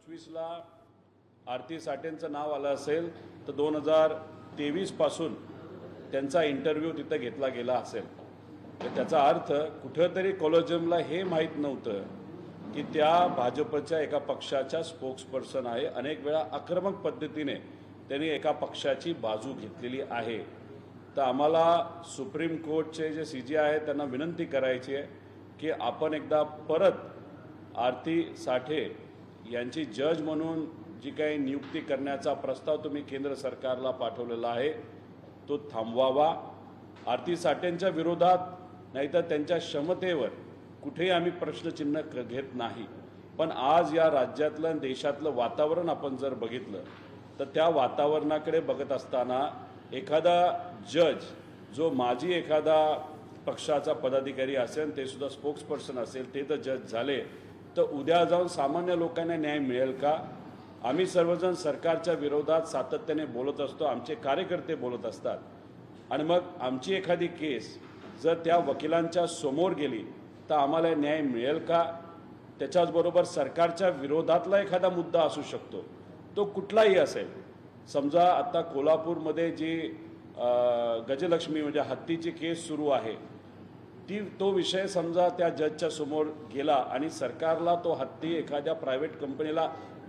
25ला आरती साठेंचं नाव आलं असेल तर 2023 पासून त्यांचा इंटरव्ह्यू तिथं घेतला गेला असेल, तर त्याचा अर्थ कुठेतरी कोलोजियमला हे माहीत नव्हतं की त्या भाजपच्या एका पक्षाच्या स्पोक्सपर्सन आहे. अनेक वेळा आक्रमक पद्धतीने त्यांनी एका पक्षाची बाजू घेतलेली आहे. तर आम्हाला सुप्रीम कोर्टचे जे CJ आहेत त्यांना विनंती करायची आहे की आपण एकदा परत आरती साठे यांची जज म्हणून जी काही नियुक्ती करण्याचा प्रस्ताव तुम्ही केंद्र सरकारला पाठवलेला आहे तो थांबवावा. आरती साठेंच्या विरोधात नाहीतर त्यांच्या क्षमतेवर कुठेही आम्ही प्रश्नचिन्ह घेत नाही, पण आज या राज्यातलं आणि देशातलं वातावरण आपण जर बघितलं तर त्या वातावरणाकडे बघत असताना एखादा जज जो माजी एखादा पक्षाचा पदाधिकारी असेल, ते सुद्धा स्पोक्सपर्सन असेल, ते जर जज झाले तर उद्या जाऊन सामान्य लोकांना न्याय मिळेल का? आम्ही सर्वजण सरकारच्या विरोधात सातत्याने बोलत असतो, आमचे कार्यकर्ते बोलत असतात, आणि मग आमची एखादी केस जर त्या वकिलांच्या समोर गेली तर आम्हाला न्याय मिळेल का? त्याच्याचबरोबर सरकारच्या विरोधातला एखादा मुद्दा असू शकतो, तो कुठलाही असेल. समजा आता कोल्हापूरमध्ये जी गजलक्ष्मी म्हणजे हत्तीची केस सुरू आहे, तो विषय समजा त्या जजच्या समोर गेला आणि सरकारला तो हत्ती एखाद्या प्रायव्हेट कंपनीला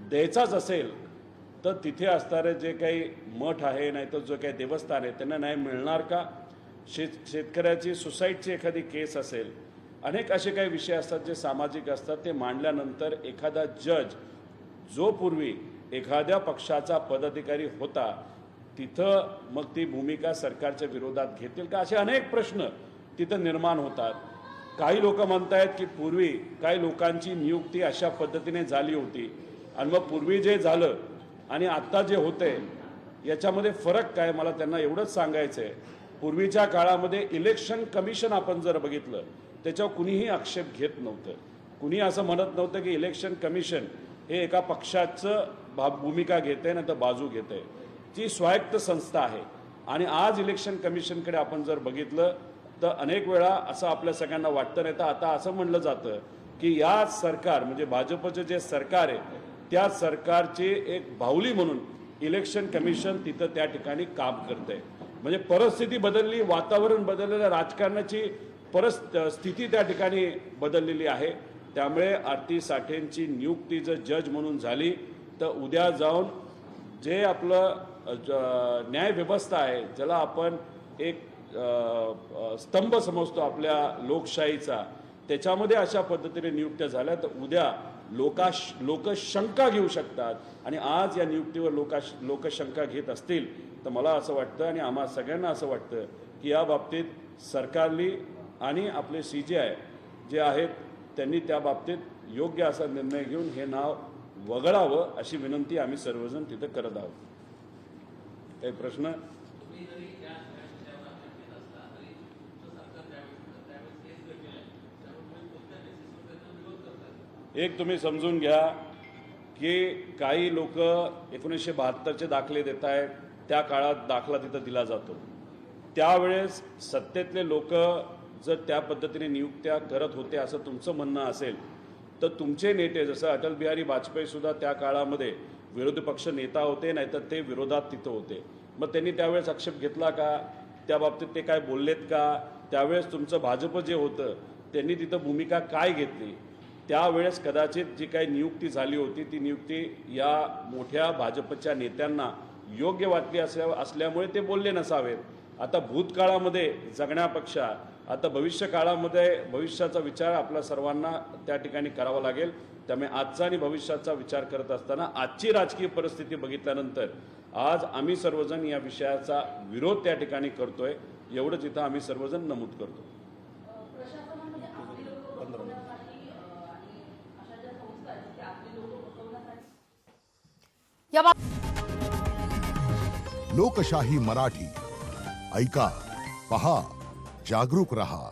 द्यायचाच असेल तर तिथे असणारे जे काही मठ आहे नाहीतर जो काही देवस्थान आहे त्यांना न्याय मिळणार का? शेतकऱ्याची सुसाईडची एखादी केस असेल, अनेक असे काही विषय असतात जे सामाजिक असतात, ते मांडल्यानंतर एखादा जज जो पूर्वी एखाद्या पक्षाचा पदाधिकारी होता तिथं मग ती भूमिका सरकारच्या विरोधात घेतील का? असे अनेक प्रश्न तिथं निर्माण होतात. काही लोक म्हणतायत की पूर्वी काही लोकांची नियुक्ती अशा पद्धतीने झाली होती आणि मग पूर्वी जे झालं आणि आत्ता जे होते याच्यामध्ये फरक काय? मला त्यांना एवढंच सांगायचं आहे, पूर्वीच्या काळामध्ये इलेक्शन कमिशन आपण जर बघितलं त्याच्यावर कुणीही आक्षेप घेत नव्हतं. कुणी असं म्हणत नव्हतं की इलेक्शन कमिशन हे एका पक्षाचं भूमिका घेते ना तर बाजू घेते. ती स्वायत्त संस्था आहे. आणि आज इलेक्शन कमिशनकडे आपण जर बघितलं तर अनेक वेळा असं आपल्या सगळ्यांना वाटतं, नाही तर आता असं म्हणलं जातं की या सरकार म्हणजे भाजपचं जे सरकार आहे त्या सरकारची एक बाहुली म्हणून इलेक्शन कमिशन तिथं त्या ठिकाणी काम करते. म्हणजे परिस्थिती बदलली, वातावरण बदललेलं, राजकारणाची स्थिती त्या ठिकाणी बदललेली आहे. त्यामुळे आरती साठेंची नियुक्ती जर जज म्हणून झाली तर उद्या जाऊन जे आपलं न्यायव्यवस्था आहे, ज्याला आपण एक स्तंभ समजतो आपल्या लोकशाहीचा, त्याच्यामध्ये अशा पद्धतीने नियुक्त्या झाल्या तर उद्या लोक शंका घेऊ शकतात. आणि आज या नियुक्तीवर लोक शंका घेत असतील तर मला असं वाटतं आणि आम्हा सगळ्यांना असं वाटतं की या बाबतीत सरकारने आणि आपले CJ जे आहेत त्यांनी त्या बाबतीत योग्य असा निर्णय घेऊन हे नाव वगळावं अशी विनंती आम्ही सर्वजण तिथं करत आहोत. काही प्रश्न? एक तुम्ही समजून घ्या की काही लोक 1972चे दाखले देत आहेत, त्या काळात दाखला तिथं दिला जातो. त्यावेळेस सत्तेतले लोक जर त्या पद्धतीने नियुक्त्या करत होते असं तुमचं म्हणणं असेल तर तुमचे नेते जसं अटल बिहारी वाजपेयी सुद्धा त्या काळामध्ये विरोधी पक्ष नेता होते, नाहीतर ते विरोधात तिथं होते. मग त्यांनी त्यावेळेस आक्षेप घेतला का? त्या बाबतीत ते काय बोललेत का? त्यावेळेस तुमचं भाजप जे होतं त्यांनी तिथं भूमिका काय घेतली? त्यावेळेस कदाचित जी काही नियुक्ती झाली होती ती नियुक्ती या मोठ्या भाजपच्या नेत्यांना योग्य वाटली असल्यामुळे ते बोलले नसावेत. आता भूतकाळामध्ये जगण्यापेक्षा आता भविष्यकाळामध्ये भविष्याचा विचार आपल्या सर्वांना त्या ठिकाणी करावा लागेल. त्यामुळे आजचा आणि भविष्याचा विचार करत असताना आजची राजकीय परिस्थिती बघितल्यानंतर आज आम्ही सर्वजण या विषयाचा विरोध त्या ठिकाणी करतोय, एवढंच इथं आम्ही सर्वजण नमूद करतो. लोकशाही मराठी ऐका, पहा, जागरूक रहा.